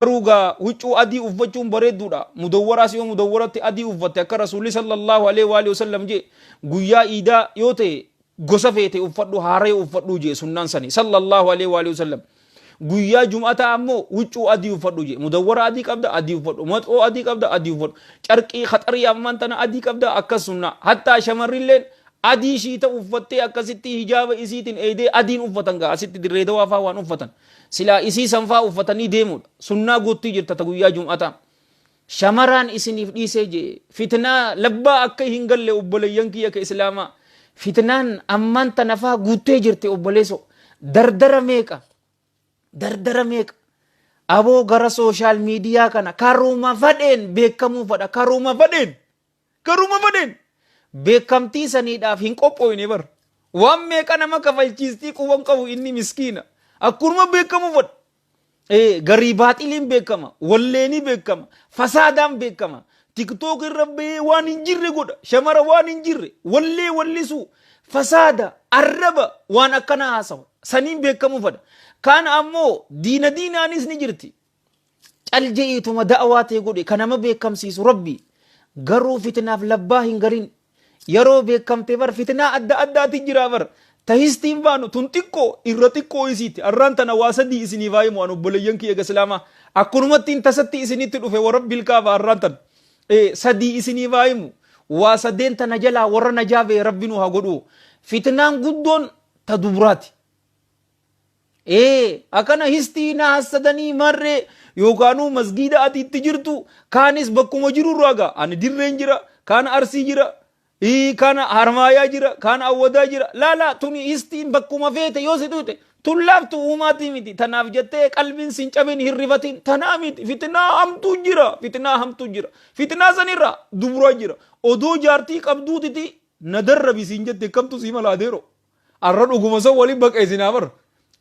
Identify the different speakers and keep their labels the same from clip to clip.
Speaker 1: ruga huccuu adii uffachuun bareedduudha. Mudawwaraas yoo mudawwaratti adii uffatte akka rasuulli sallallahu alaihi wasallam je guyyaa iidaa yoo ta'e gosa feete uffadhu haaree uffadhu je sunnaan sani sallallahu alaihi wasallam. Guyyaa jum'ataa ammoo huccuu adii uffadhu je mudawwara adii qabda adii uffadhu maxoo adii qabda adii uffadhu carqii khaxarii amman tana adii qabda akkas sunna hatta shamarrilleen adii shiita uffattee akkasitti hijaaba isiitiin eedee adiin uffatan gaa asitti dirree dawaafaa waan uffatan silaa isii sanfaa uffatanii deemudha sunnaa guutti jirta ta guyyaa jum'ataa. Shamaraan isiniif dhiisee je fitnaa labbaa akka hin galle obboleeyyan kiyya ka islaamaa fitnaan amman tanafaa guuttee jirte obboleeso dardara meeqa aboo gara sooshaal miidiyaa kana karuma fadheen beekamuu fadha karuma fadheen beekamtii saniidhaaf hin qophooyne bar waan meeqa nama kafalchiistii quban qabu inni miskiina akkuruma beekamuu fadha garii baaxiliin beekama walleeni beekama fasaadaan beekama tiktook irra bee waan hin jirre godha shamara waan hin jirre wallee wallisuu fasaada arraba waan akkana haasawa saniin beekamuu fadha. Kaan ammoo diinaanis ni jirti. Caljeetuma da'awaa ta'e godhe kan nama beekamsiisu rabbi garuu fitnaaf labbaa hin garin yeroo beekamte bar fitnaa adda addaati jira bar tahistiin baanu tun xiqqoo irra xiqqoo isiiti arraan tana waa sadii isinii vaayimu an obboleeyyan kiyya islaamaa akkunumattiin tasatti isinitti dhufe warabbil kaaba arraan tan sadii isinii vaayimu waa sadeen tana jalaa warra najaabe rabbinu haa godhu fitnaan guddoon ta duburaati. Akana histii na hasadanii marree yookaanuu masgiida atiitti jirtu kaanis bakkuma jiru raga ani dirreen jira kaan arsii jira kaan harmaayaa jira kaan awwadaa jira laala tuni histiin bakkuma feete yoo si dhute tun laaftu uumaatii miti tanaaf jettee qalbiin sin cabin hirrifatin tanaa miti fitnaa hamtuu jira fitnaa sanirra duburaa jira odoo jaartii qabduutiti nadarrabi siin jette kamtu sii malaadeero arra dhuguma san waliin baqeessinaa bara.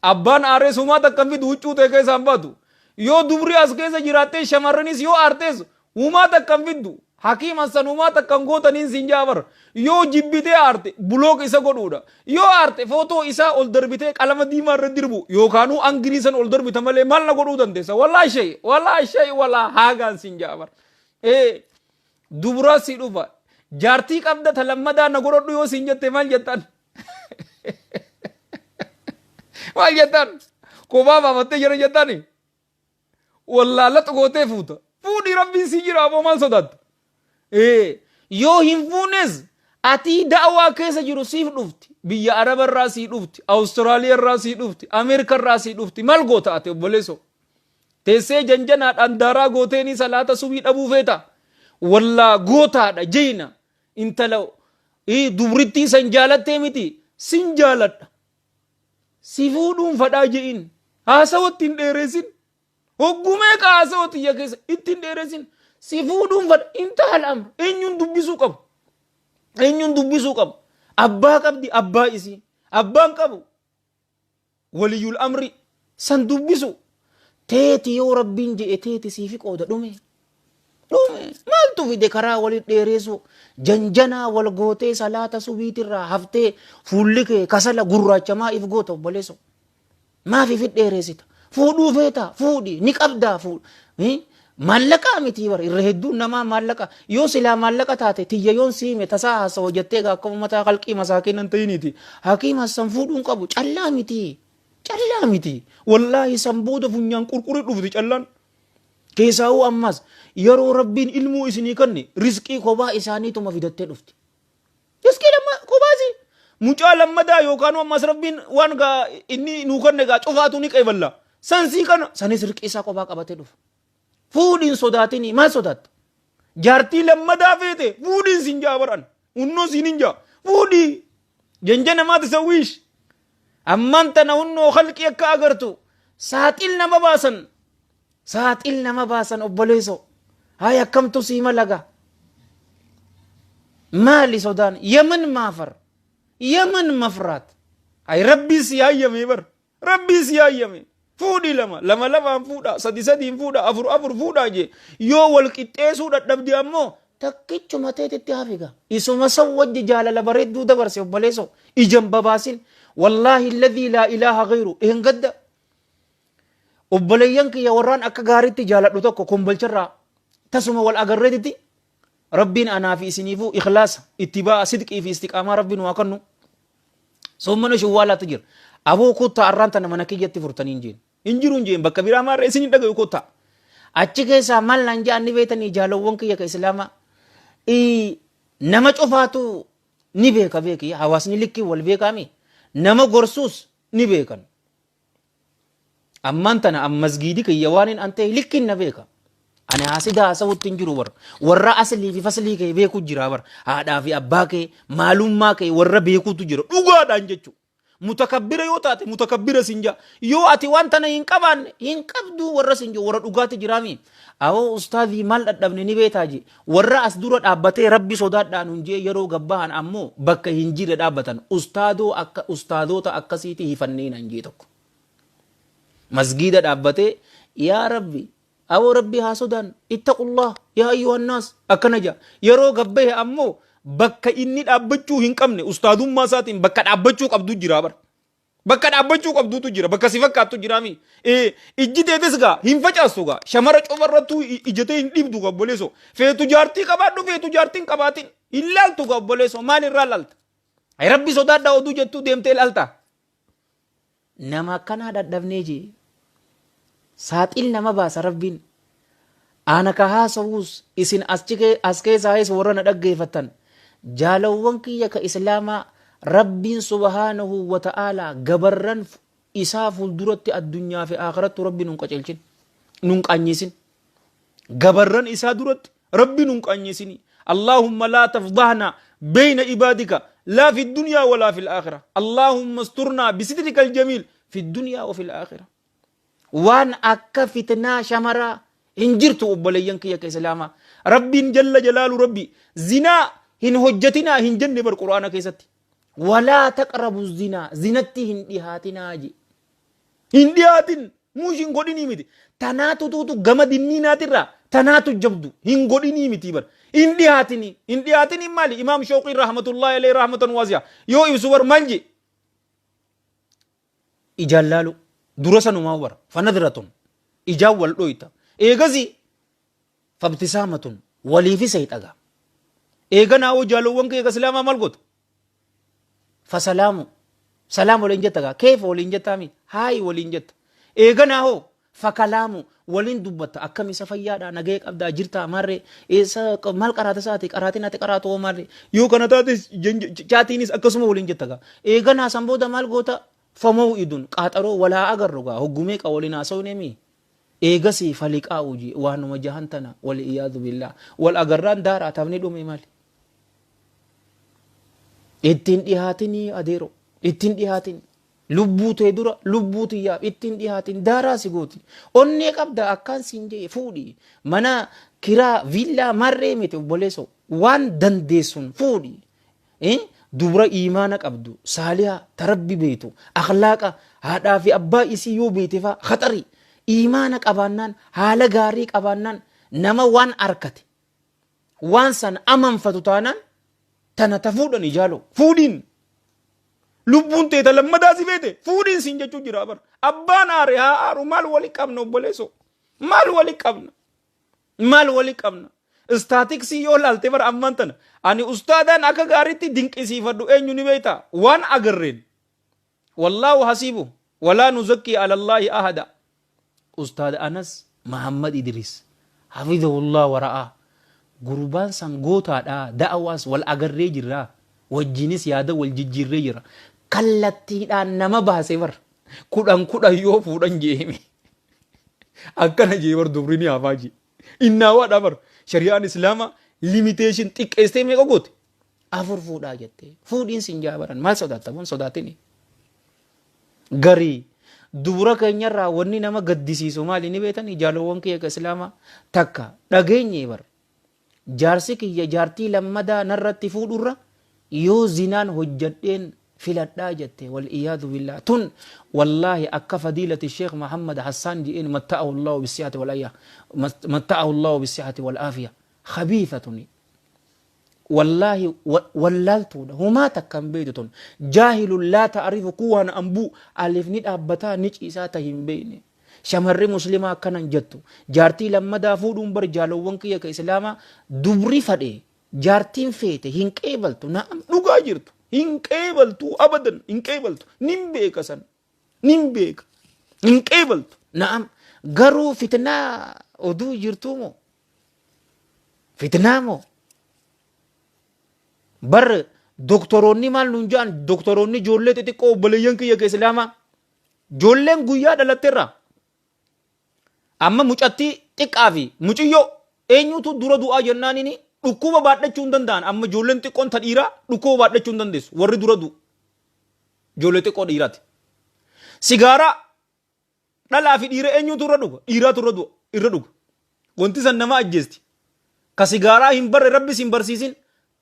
Speaker 1: Abbaan aaree sumaa takkan fidu huccuu ta'e keessaan baatu yoo dubri as keessa jiraattee shamarranis yoo aartees uumaa takkan fiddu hakiiman san uumaa takkan gootaniin siin jaabar yoo jibbitee aarte bulook isa godhuudha yoo aarte footoo isaa ol darbitee qalama diimaa irra dirbu yookaanuu angirii san ol darbita malee maal na godhuu dandeessa walaa shay haagaan siin jaabar dubraa si dhufa jaartii qabda ta lammadaa na godhadhu yoo siin jette maal jettan maal jettan kophaa baafattee jira jettani wallaalatti gootee fuuta fuudhii rabbiin si jira aboo maal sodatta yoo hin fuunes atii da'awaa keessa jiru siif dhufti biyya araba irraa sii dhufti awustiraaliyaa irraa sii dhufti ameerika irraa sii dhufti maal goota ate obboleesso teessee janjanaadhaan daaraa gooteenii salaata subii dhabuu feeta wallaa gootaadha jeyna intala dubrittii san jaalattee miti sin jaaladha si fuudhuun fadhaa je'in haasawatti hin dheeressin hoggumee ka haasawatti iyya keessa itti hin dheeressin si fuudhuun fadha intaal amra eenyuun dubbisuu qabu abbaa qabdi abbaa isii abbaan qabu waliyyul amri san dubbisu teeti yoo rabbiin je'e teeti siifi qooda dhume maaltu fide karaa walit dheeressu janjanaa wal gootee salaata subiitirraa haftee fuulli kee kasala gurraachamaa if goota obboleesso maaf ifit dheeressita fuudhuu feeta fuudhi ni qabdaa maallaqaa miti bar irra hedduun namaa maallaqa yoo silaa maallaqa taate tiyya yoon siime tasaa haasawoo jettee akkuma mataa qalqii masaakinan ta'iniiti hakiima san fuudhuun qabu callaa miti wallaahi san booda funyaan qurquri dhufti callaan keessaa'uu ammas yeroo rabbiin ilmuu isinii kanne riskii kophaa isaaniituma fidattee dhufti riskii kophaasi mucaa lammadaa yookaan ammas rabbiin waan gaa inni nuu kanne gaa cufaatu ni qeeballa sansii kana sanis riqii isaa kophaa qabatee dhufa fuudhiin sodaatinii maal sodaatta jaartii lammadaa feete fuudhiin sin jaabaran unnoo siin hin jaa fuudhii janjana maati sawwiish amman tana unnoo khalqii akka agartu saaxil nama baasan obboleesso hay akkamtu sii malaga maali sodaan yaman mafraat hay rabbii si hayyame bar rabbii si hayyame fuudhi lamaan fuudha sadiin fuudha afur fuudha je yoo wal qixxeessuu dadhabdi ammoo takkichuma teetitti hafiga isuma san wajji jaalala bareedduu dabarse obboleesso ijan babaasin wallaahi alladhii laa ilaaha ghayru hin gadda obboleeyyan kiyya warraan akka gaariitti jaaladhu tokko kombolcharraa tasuma wal agarreetitti rabbiin anaa fi isiniifuu ikhlaasa ittibaa sidqii fi istiqaamaa rabbiin waa kennu sommana shawwaalaatu jira aboo kottaa arraan tana mana kiyyatti furtanii hin jeen hin jiru hin jeen bakka biraa maarra isin hin dhagayu kottaa achi keessaa maal naan ja'anni beetanii jaalawwan kiyya ka islaamaa nama cufaatu ni beeka beeki hawaasni likkii wal beekaami nama gorsuus ni beekan amman tana masgiidi kiyya waan hin ante likkiin na beeka ani haasida haasawutti hin jiru warra aslii fi faslii kee beeku jira haadhaa fi abbaa kee maalummaa kee warra beekutu jira dhugaadhaan jechu mutakabbira yoo taate mutakabbira sinja yoo ati waan tana hin qabaanne hin qabdu warra sinja warra dhugaati jiraami awoo ustaadii maal dadhabne ni beetaaji warra as dura dhaabbatee rabbi sodaadhaan hunjee yeroo gabbahan ammoo bakka hin jirre dhaabbatan ustaadoota akkasiiti hifanneen hanjee tokko masgiida dhaabbatee yaa rabbi awoo rabbi haa sodaan ittaqullah yaa ayyuhannaas akkana jaa yeroo gabbahe ammoo bakka inni dhaabbachuu hin qabne ustaadummaa isaatiin bakka dhaabbachuu qabdu jira bakka dhaabbachuu qabdutu jira bakka si fakkaattu jiraami ijji teetes gaa hin facaastu gaa shamara cobarrattuu ijjatee hin dhibdu gaa obboleesso feetu jaartii qabaadhu feetu jaartiin qabaatin hin laaltu gaa obboleesso maal irraa laalta rabbi sodaadhaa oduu jettuu deemtee laalta nama akkanaa dadhabnee jee saaxiil nama baasa rabbiin ana ka haasawuus isin as keessaayis warra na dhaggeeffattan jaalawwan kiyya ka islaamaa rabbiin subhaanahu wa ta'aalaa gabarran isaa fuulduratti addunyaa fi aakiratti rabbi nun qaceelchin nun qaanyisin gabarran isaa duratti rabbi nun qaanyisin allahumma laa tafdahna bayna ibaadika laa fi dunyaa walaa fi alaakhira allahumma asturnaa bisitrika aljamiil fi dunyaa wa fi alaakhira waan akka fitnaa shamaraa hin jirtu obboleeyyan kiyya ka islaamaa rabbiin jalla jalaalu rabbi zinaa hin hojjatinaa hin jenne bar qur'aana keessatti walaa taqrabu zinaa zinatti hin dhihaatinaa je hin dhihaatin muush hin godhinii miti tanaatu tuutu gama dinniinaatirraa tanaatu jabdu hin godhinii miti bar hin dhihaatinii maali imaam shawqii rahmatullahi alayhi rahmatan waasi'a yoo ibsu bar maal je ijaan laalu dura sanumaa bar fanadratun ijaan wal dhoyta eegasi fabtisaamatun waliifisa hidhaga eeganaa hoo jaalowwan kee ka islaamaa maal goota fasalaamu salaam waliin jettaga keef waliin jettaami haayi waliin jetta eeganaa hoo fakalaamu waliin dubbatta akkam isa fayyaadha nagee qabdaa jirtaa maarree maal qaraata isaati qaraatiin ati qaraatu hoo maarree yoo kana taate chaatiinis akkasuma waliin jettaga eeganaa san booda maal goota famoo idun qaaxaroo walaa agarrugaa hoggumee qa waliin haasawneemi eegasi faliqaa uji waanuma jahantana wal iyaadu billah wal agarraan daaraa tafni dhume maali ittiin dhihaatinii adeero ittiin dhihaatin lubbuu tee dura lubbuu tiyyaaf ittiin dhihaatin daaraa si gooti onnee qabda akkaan siin jee fuudhi mana kiraa viillaa marree miti obboleesso waan dandeessun fuudhi dubra iimaana qabdu saalihaa tarabbi beetu akhlaaqa haadhaa fi abbaa isii yoo beete faa khaxarii iimaana qabaannaan haala gaarii qabaannaan nama waan arkate waan san amanfatu taanaan tana ta fuudhan ijaalo fuudhiin lubbuun teeta lammadaa si beete fuudhiin siin jechuu jira bar abbaan aare haa aaru maal wali qabna obboleesso maal wali qabna istaatiksii yoo laalte bar amman tana ani ustaadaan akka gaariitti dinqisiifadhu eenyu ni beeyta waan agarreen wallaahu hasiibu walaa nuzakkii ala allaahi ahada ustaad anas mahammad idris hafidhahullah wara'aa gurbaan san gootaadha da'awaas wal agarree jirra wajjinis yaada wal jijjiirree jira kallattiidhaan nama baase bar kudhan yoo fuudhan jeeme akkana jee bar dubrini hafaaji innaa waadha bar shari'aan islaamaa limitation xiqqeestee meeqa goote afur fuudhaa jettee fuudhiin sin jaabaran maal sodaattamuun sodaatini garii dubra keenyarraa wanni nama gaddisiisu maali ni beetanii jaalowwan kiyya ka islaamaa takka dhageenye bar jaarsi kiyya jaartii lammadaa narratti fuudhurra yoo zinaan hojjadheen filadhaa jette wal iyaadu billah tun wallaahi akka fadiilati sheekh Muhammad Hassaan ji'een matta'ahu Allahu bisihati wal aafiya khabiifatuni wallaahi wallaaltuudha humaa takkan beeytu tun jaahilun laa ta'arifu kuwaan ambuu alif ni dhaabbataa ni ciisaa ta hin beeyne shamarri muslimaa akkanan jettu jaartii lammadaa fuudhuun bar jaalowwan kiyya ka islaamaa dubri fadhe jaartiin feete hin qeebaltu na'am dhugaa jirtu hin qeebaltu abadan hin qeebaltu nin beeka san nin beeka hin qeebaltu na'am garuu fitnaa oduu jirtu moo fitnaa moo bar doktoroonni maal nuun ja'an doktoroonni ijoollee xixiqqoo obboleeyyan kiyya ka islaamaa ijoolleen guyyaa dhalatteerra amma mucattii xiqqaa fi muciyyoo eenyutu dura du'aa jennaanini dhukkuba baadhachuu hin danda'an amma ijoolleen xiqqoon ta dhiiraa dhukkuba baadhachuu hin dandeessu warri dura du'u ijoollee xiqqoo dhiiraati sigaaraa dhalaa fi dhiira eenyutu irra dhuga dhiiraatu irra dhuga wanti san nama ajjeesti ka sigaaraa hin barre rabbis hin barsiisin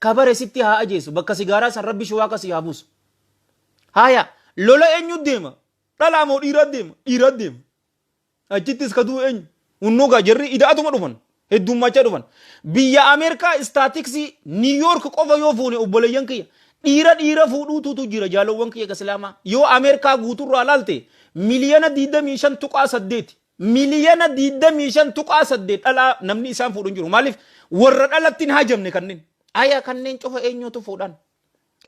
Speaker 1: ka bare sitti haa ajeessu bakka sigaaraa san rabbi shawaa kasi haa buusu haya lola eenyu deema dhalaa moo dhiiraa deema achittis ka du'u eenyu hunnugaa jarri ida'atuma dhufan heddummachaa dhufan biyya ameerikaa istaatiksii niiyoork qofa yoo fuune obboleeyyan kiyya dhiira fuudhuututu jira jaalowwan kiyya islaamaa yoo ameerikaa guuturraa laalte miliyoona 25.8 miliyoona 25.8 dhalaa namni isaan fuudhu jiru maaliif warra dhalatti hin hajamne kanneen aya kanneen cufa eenyutu fuudhan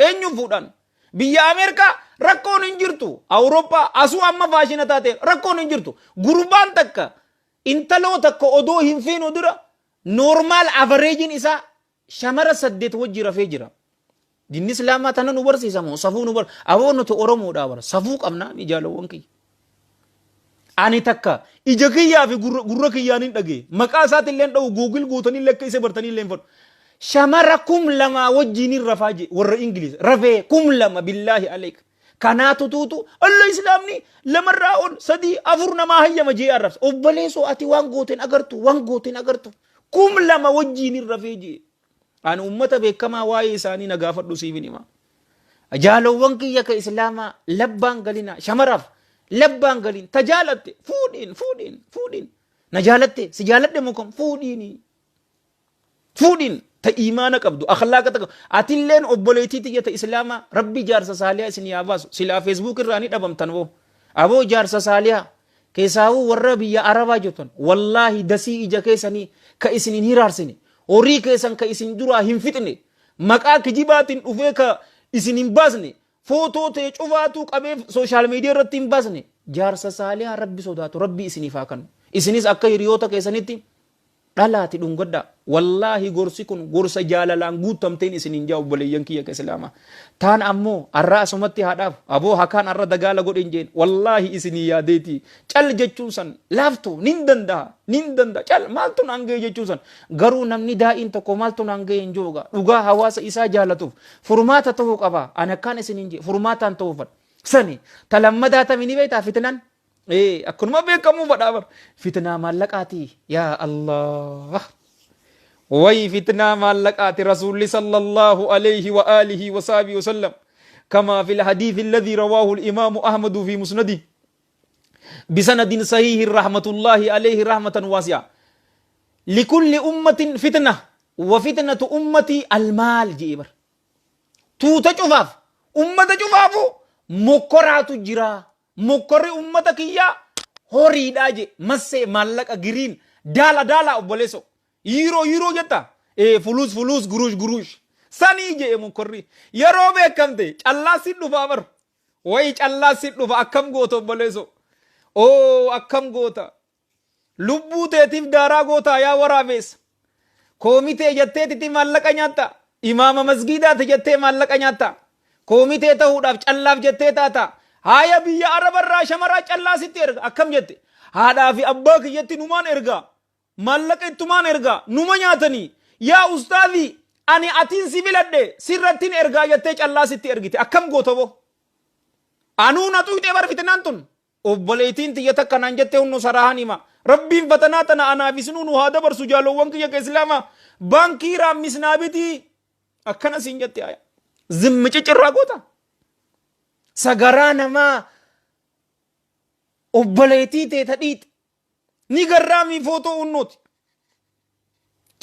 Speaker 1: eenyu fuudhan biyya ameerikaa rakkoon hin jirtu awurooppaa asuu amma faashina taate rakkoon hin jirtu gurbaan takka intaloo takka odoo hin feenu dura normaal avareejiin isaa shamara 8 wajji rafee jira dinni islaamaa tana nu barsiisa moo safuu nu bar aboo nuti oromoodhaa bara safuu qabnaa ni jaalowwan kiyya ani takka ija kiyyaa fi gurra kiyyaan hin dhagee maqaa isaati illee dha'u guugil guutanii lekka isa bartanii illee hin fadhu shamara 2,000 wajjiin rafaa je warra ingiliis rafee 2,000 billaahi aleek kanaatu tuutu alla islaamni lamarraa on 3 4 namaa hayyama jee arrabsa obboleessoo ati waan gooteen agartu 2,000 wajjiin rafee je ani ummata beekamaa waa'ee isaanii na gaafadhu siifin hima jaalowwan kiyya ka islaamaa labbaan galina shamaraaf labbaan galin tajaalatte fuudhiin na jaalatte si jaaladhe mukom fuudhiin ta imaana qabdu akhlaaqa ta atilleen obboleetii tiyya ta islaamaa rabbi jaarsa saaliyaa isin yaa baasu silaa feesbuuk irraa ni dhabamtan boo aboo jaarsa saaliyaa keessaawuu warra biyya arabaa jirtan wallaahi dasii ija keessanii ka isin hin hiraarsine horii keessan ka isin duraa hin fixne maqaa kijibaatiin dhufee ka isin hin baasne footoo ta'e cufaatu qabee sooshaal miidiyaa irratti hin baasne jaarsa saaliyaa rabbi sodaatu rabbi isiniif haa kennu isinis akka hiriyoota keessanitti dhalaati dhungadha wallaahi gorsi kun gorsa jaalalaan guutamteen isiniin jaa obboleeyyan kiyya ka islaamaa taan ammoo arraa asumatti haadhaaf aboo hakaan arra dagaala godhen jeen wallaahi isinii yaadeeti cal jechuun san laaftu nin danda'a cal maaltu naan ga'e jechuun san garuu namni daa'iin tokko maaltu naan ga'e hin jooga dhugaa hawaasa isaa jaalatuuf furmaata ta'uu qaba an akkaan isiniin jee furmaataan ta'uu fadha sani talammadaa tamini beektaa fitnaan akkanuma beekamuu fadhaa bar fitnaa maallaqaati yaa Allah way fitnaa maallaqaati rasuulli sallallahu alayhi wa alihi wa sahbihi wa sallam kama fi الحديث الذي رواه الإمام أحمد في مسنده بسند صحيح رحمة الله عليه رحمة واسعة لكل أمة فتنة وفتنة أمتي المال جيبر توتا شفاف أمة شفافو مكرات جرا مكري أمة كيا هوري داجي مسي مالك جرين دالا أبوليسو يورو جتا فلوس gurush sanii jee mukorri yeroo beekamte callaa sit dhufa bar way callaa sit dhufa akkam goota obboleeso akkam goota lubbuu teetiif daaraa goota yaa waraabeessa koomitee jetteetiti maallaqa nyaatta imaama masgiidaati jettee maallaqa nyaatta koomitee ta'uudhaaf callaaf jettee taata haaya biyya arabarraa shamaraa callaa sitti erga akkam jette haadhaa fi abbaa kiyyatti numaan ergaa maallaqa ittumaan ergaa numa nyaatanii yaa ustaadii ani atiin si filadhe sirrattiin ergaa jettee callaa sitti ergite akkam goota boo anuu na tuyxee bar fitnaan tun obboleetiin tiyya takka naan jettee hunnu sarahan hima rabbiin fatanaa tana anaaf isinuu nu haa dabarsu jaalowwan kiyya ka islaamaa baankii raammisnaabitii akkana siin jette aya zimmi ciccirraa goota sagaraa namaa obboleetii teeta dhiite ni garraamii footoo unnooti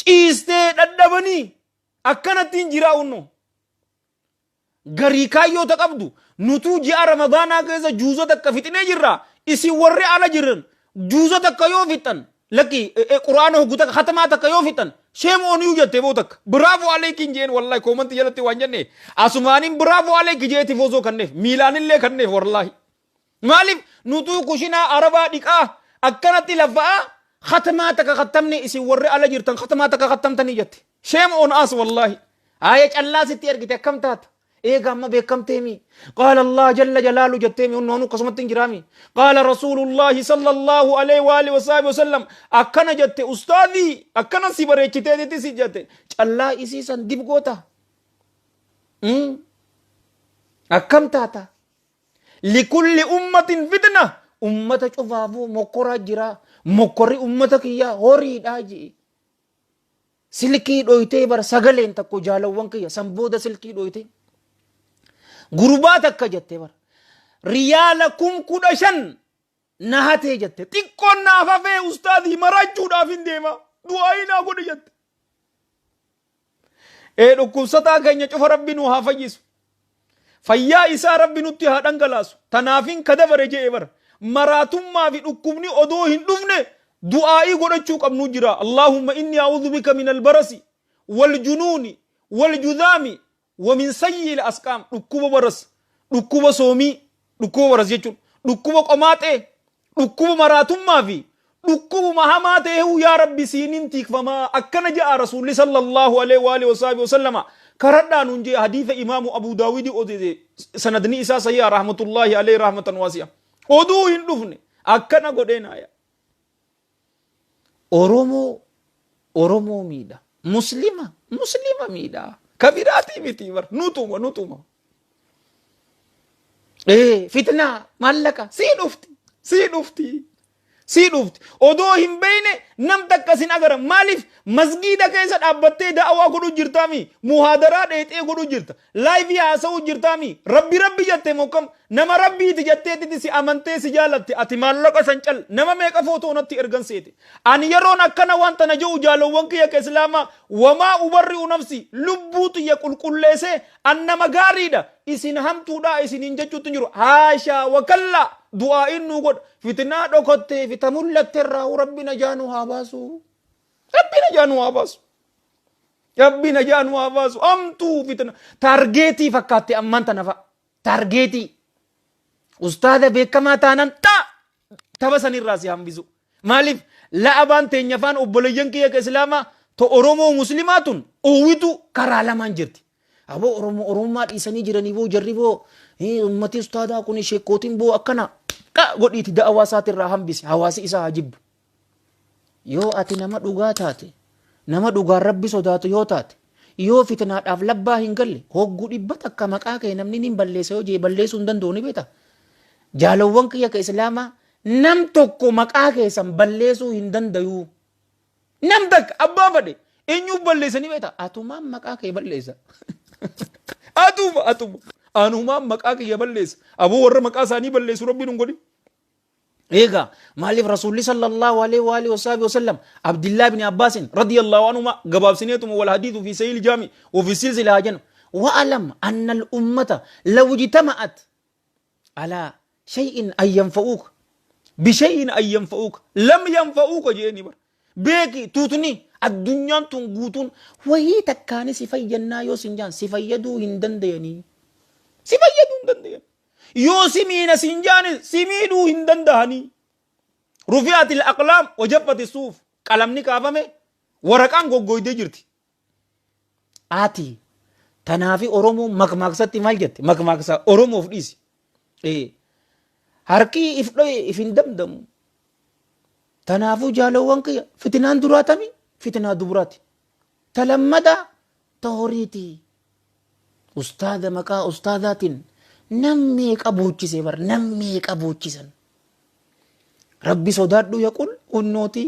Speaker 1: ciistee dhadhabanii akkanattiin jiraa unno garii kaayyoota qabdu nutuu ji'a ramadaanaa keessa juuzota akka fixinee jirra isin warri ala jiran juuza takka yoo fixan lakki quraana hoggu takka khatamaa takka yoo fixan shame on you jette boo takka bravo alaykin jeen wallahi komanti jalatti waan jenne asumaanin bravo alayki jeeti foozoo kanneef miilaanillee kanneef wallahi maaliif nutuu kushinaa arabaa dhiqaa akkanatti lafaa khatamaa takka khatamne isin warri ala jirtan khatamaa takka khatamtanii jette shame on us wallahi aya callaa sitti ergite akkam taata ايه ما بيكمتيمي قال الله جل جلاله جتيمي ونونو قسمت جرامي قال رسول الله صلى الله عليه واله وصحبه وسلم اكن جت استاذي اكن سيبريچته دتي سيجته الله اسي سن ديب غوتا اكم تاتا لكل امه فتنه امه شفافو مكورا جرا مكوري امتك يا هوري داجي سلكي دويته بر سغلين تكو جالوون كيا سمبودا سلكي دويته gurbaa takka jette bar riyaala 15,000 nahatee jette xiqqoon naaf hafee ustaadii marachuudhaaf hin deema du'aayi naa godhe jette dhukkubsataa keenya cufa rabbi nu haa fayyisu fayyaa isaa rabbi nutti haa dhangalaasu tanaafin kadabare jee bar maraatummaa fi dhukkubni odoo hin dhufne du'aayi godhachuu qabnu jira allahumma inni a'udhu bika min albarasi waljunuuni waljudhaami ومن سيء الأسقام ركوب برس ركوب سومي ركوب برس يجون ركوب قماته ركوب مراتم ما في ركوب مهماته يا ربي سينين تيك فما أكن جاء رسول صلى الله عليه وآله وصحبه وسلم كردا ننجي حديث إمام أبو داود سندني إسا سيا رحمة الله عليه رحمة واسعة أدو هندفني أكن قدنا يا أورومو ميدا مسلمة ميدا كبيراتي متي ور نوتوما فتنة مالك سيدوفتي odoo hin beeyne nam takka sin agara maaliif masgiida keessa dhaabbattee da'awaa godhu jirtaami muhaadaraa dheexee godhu jirta laayivii haasa'uu jirtaami rabbi jette mokkam nama rabbiiti jetteetiti si amantee si jaalatte ati maallaqa san cal nama meeqa footoo natti ergan seete ani yeroon akkana wanta na jehu jaalowwan kiyya ka islaamaa wamaa ubarri'u nafsi lubbuu xiyya qulqulleese an nama gaariidha isin hamtuudha isiniin jechuutti jiru haashaa wakallaa du'aa innu god fitnaa dhokotte fitamullatte irraa rabbina jaanu haa baasu rabbina jaanu haa baasu amtuu fitna targeetii fakkaatte amman tana fa targeetii ustaada beekamaa taanan taba sanirraa si hambisu maaliif la'abaan teenya faan obboleeyyan kiyya ka islaamaa to oromoo muslimaatun uwwitu karaa lamaan jirti abo oromummaa dhiisanii jiranii boo jarri boo ummati ustaadaa kun sheekootiin boo akkana godhiiti da'awaa isaatirraa hambise hawaasi isaa haa jibbu yoo ati nama dhugaa taate nama dhugaan rabbi sodaatu yoo taate yoo fitnaadhaaf labbaa hin galle hogguu dhibba takka maqaa kee namni nin balleessa yoo jee balleessuu hin danda'u ni beeta jaalawwan kiyya ka islaamaa nam tokko maqaa keessan balleessuu hin dandayu nam takka abbaa fadhe eenyuuf balleessa ni beeta atumaan maqaa kee balleessa atuma anumaan maqaa kiyya balleessa aboo warra maqaa isaanii balleessu rabbiin hin godhin eega maaliif rasuulli sallallahu alaihi wa alihi wasallam abdullah ibn abbas radiyallahu anhuma gabaabsineetuma wal hadithu fi sahih al-jami wa fi silsila hajan wa alam anna al-ummata law ijtama'at ala shay'in ay yanfa'uk bi shay'in ay yanfa'uk lam yanfa'uk jeeni bar beeki tutuni addunyaan tun guutun wayii takkaani si fayyannaa yoo sinjaan si fayyaduu hin dandayanii yoo simiina sinjaani simiiduu hin dandahanii rufi'at al-aqlaam wajaffat as-suuf qalamni kaafame waraqaan goggoydee jirti ati tanaafi oromoo makmaaksatti maal jette makmaaksa oromoof dhiisi harkii if dhoye if hin damdamu tanaafuu jaalowwan kiyya fitnaan duraatami fitnaa duburaati talammada tahoriiti ustaada maqaa ustaadaatiin namni qabuuchise bar namni qabuuchisan rabbi sodaadhu yaqul hunnooti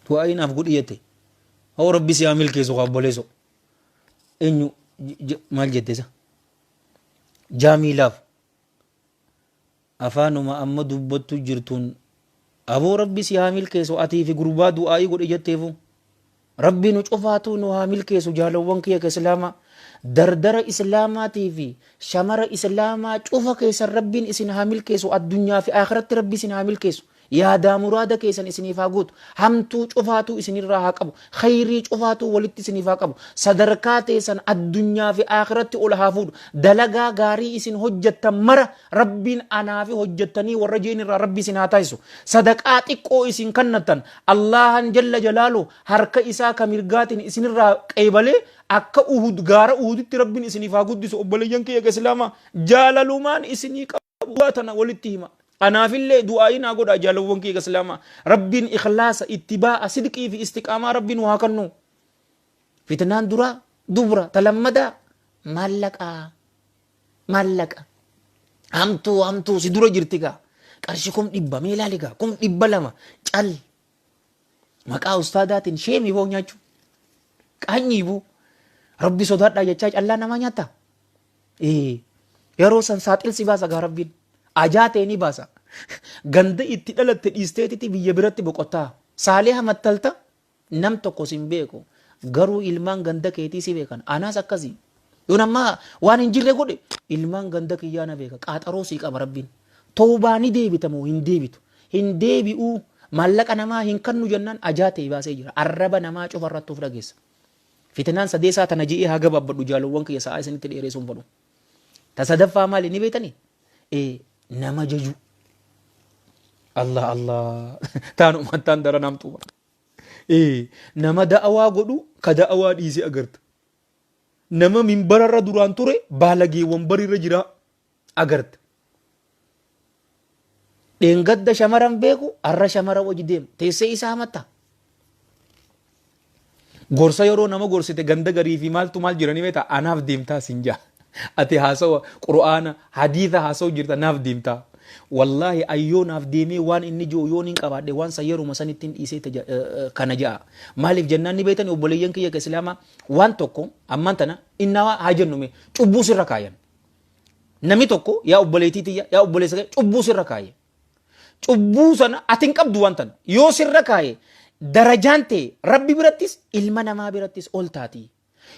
Speaker 1: du'aayinaaf gudhiyate hoo rabbi si haa milkeessu qaabboleeso eenyu maal jettesa jaamilaaf afaanuma amma dubbattu jirtuun aboo rabbi si haa milkeessu atii fi gurbaa du'aayii godhe jetteefu Rabbi nu cufaatu nu haa milkeessu jaalawwan kiyya ka islaamaa. Dardara islaamaatii fi shamara islaamaa cufa keessan rabbiin isin haa milkeessu. Addunyaa fi akhiratti rabbi isin haa milkeessu. Yaadaa muraada keessan isiniif haa guutu. Hamtuu cufaatu isinirraa haa qabu. Khayrii cufaatu walitti isiniif haa qabu. Sadarkaa teessan addunyaa fi akhiratti ol haa fuudhu. Dalagaa gaarii isin hojjettan mara rabbiin anaa fi hojjettanii warra jeenirraa rabbi isin haa taasisu. Sadaqaa xiqqoo isin kannattan Allahan jalla jalaalu harka isaa ka mirgaatiin isinirraa qeebalee akka Uhud gaara Uhuditti rabbiin isiniif haa guddisu. Obboleeyyan kiyya ka islaamaa jaalalumaan isinii qabu waatana walitti hima. Anaafillee du'aayin haa godhaa jaalawwan kiyya ka islaamaa. Rabbiin ikhlaasa, ittibaa'a, sidqii fi istiqaamaa rabbiin waa kennu. Fitnaan duraa dubra talammadaa maallaqa hamtuu si dura jirti gaa. Qarshi 100 mee ilaali gaa 200 cal maqaa ustaadaatiin sheemii boo nyaachuu qaanyii buu rabbi sodaadhaa jechaa callaa namaa nyaata. Yeroo san saaxil si baasa gaa rabbiin. Ajaatee ni baasa. Ganda itti dhalatte dhiisteetitti biyya biratti boqotaa. Saaliha mattalta nam tokko sin beeku. Garuu ilmaan ganda keetii si beekan. Anaas akkasii. Yoon ammaa waan hin jirre godhe ilmaan ganda kiyyaa na beeka. Qaaxaroo sii qaba rabbiin. Toobaa ni deebitamoo hin deebitu. Hin deebi'uu maallaqa namaa hin kannu jennaan ajaatee baasee jira. Arraba namaa cufa irratti of dhageessa. Fitnaan sadeesaa tana ji'ee haa gabaabadhu jaalawwan kiyya sa'aa isinitti dheeressuun fadhu. Tasadaffaa maali ni beetanii? Nama jaju. Allah taanumattaan dara namtuuma. Nama da'awaa godhu ka da'awaa dhiisee agarta. Nama minbararra duraan ture baalageewwan bariirra jira agarta. Dheengadda shamaran beeku har'a shamara wajji deemu teessee isaa hamatta. Gorsa yeroo nama gorsite ganda garii fi maaltu maal jiranii beektaa anaaf deemtaa siin jaa. Ati haasawa qura'aana hadiisa haasawu jirta naaf deemtaa. Wallaahi ayyoo naaf deemee waan inni jiru yoon hin qabaadhe waan sayyaruma sanittiin dhiisee kana ja'a. Maaliif jennaan ni beektan obboleeyyan kiyya ka islaamaa waan tokko ammaan tana innaa haa jennume cubbuu sirra kaayan. Namni tokko yaa obboleettii tiyya yaa obboleessa cubbuu sirra kaaye. Cubbuu sana ati hin qabdu waan tana yoo sirra kaaye darajaan ta'e rabbi birattis ilma namaa birattis ol taati.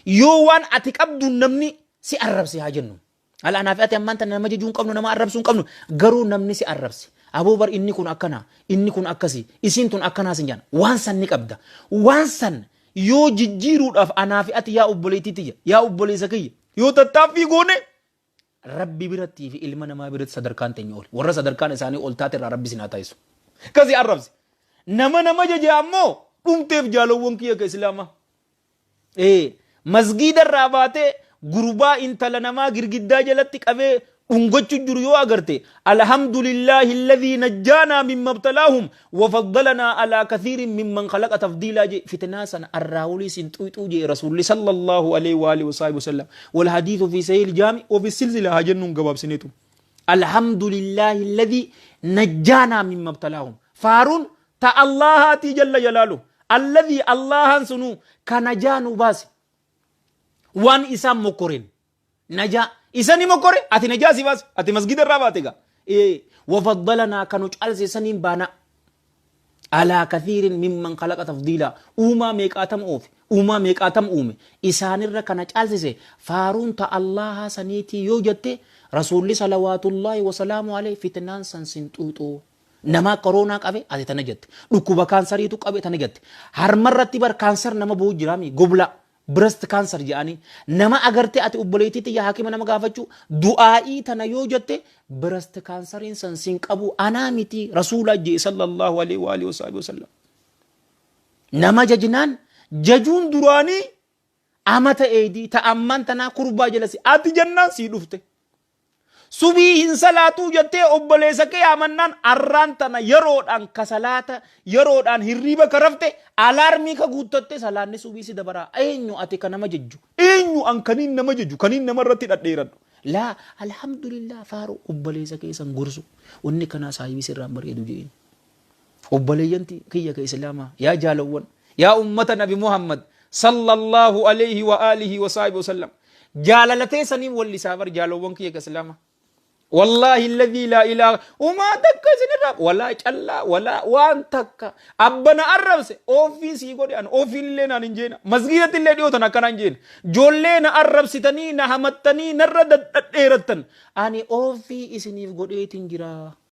Speaker 1: Yoo waan ati qabdu namni si arrabse haa jennu. Al'aanaa fi ati ammaan tana nama jechuun qabnu nama arrabsuun qabnu garuu namni si arrabse. Aboo bar inni kun akkana inni kun akkasi isiin tun akkanaa sin jaan waan san ni qabda. Waan san yoo jijjiiruudhaaf anaa fi ati yaa obboleettii tiyya yaa obboleessa kiyya yoo tattaaffii goone rabbi birattii fi ilma namaa biratti sadarkaan teenya ol. Warra sadarkaan isaanii ol taate irraa rabbi sinaa taasisu. Kasi arrabse. Nama jaje ammoo dhumteef jaalawwan kiyya ka islaamaa. Masgiida irraa baatee gurbaa intala namaa girgiddaa jalatti qabee dhungachu jiru yoo agarte alhamdulillahi alladhi najjaana mimma ibtalaahum wa faddalanaa ala kathiirin mimman khalaqa tafdiilaa je fitnaa sana arraawulii sin xuuxuu je rasuulli sallallahu alaihi wa alihi wa sallam wal hadiithu fi sahih al-jaami wa fi silsila haa jennuun gabaabsineetu alhamdulillahi alladhi najjaana mimma ibtalaahum faaruun ta allahaati jalla jalaalu alladhi allahan sunu ka najaanu baase waan isaan mokkoren najaa isani mokkore ati najaa si baase ati masgida irraa baate gaa wafaddalanaa kanu caalse saniin baana alaa kathiirin mimman khalaqa tafdiila uumaa meeqaatam oofe uumaa meeqaatam uume isaanirra kana caalsise faaruun ta allaha saniitii yoo jette rasuulli salawaatullaahi wasalaamu alayhi fitnaan san sin xuuxoo nama koronaa qabe ati tana jette dhukkuba kaansariitu qabe tana jette harmarratti bar kaansar nama buu jiraami gobla breast cancer jedhanii nama agarte ati obboleettii yaa hakima nama gaafachuu du'aa'ii tana yoo jette breast canceriin san sin qabu anaa miti rasuula jee sallallahu alaihi wa alihi wasallam nama jajinaan jajuun duraanii amata eedii ta'amman tanaa kurbaa jalasi ati jannaan sii dhufte subii hin salaatuu jettee obboleessa kee amannaan arraan tana yeroodhaan kasalaata yeroodhaan hirriiba karafte alaarmii ka guuttatte salaanni subii si dabaraa eenyu ati ka nama jejju eenyu an kaniin nama jejju kaniin nama irratti dhadheeradhu laa alhamdulillah faaru obboleessa keessan gorsu wanni kanaa saayibii sirraan bareedu jeen obboleeyyanti kiyya ka islaamaa yaa jaalawwan yaa ummata nabi muhammad sallallahu alaihi wa alihi wa sahbihi wa sallam jaalalatee saniin wallisaa bar jaalawwan kiyya ka islaamaa والله الذي لا إله وما تكا سنراب ولا جلا ولا وان تكا أبنا أربس أوفي سيقول أن أوفي اللي نانجينا مسجد اللي ديو تنا كنانجين جولين أربس تاني نهمتني نرد إيرتن أني أوفي إسنيف قد إيتين جرا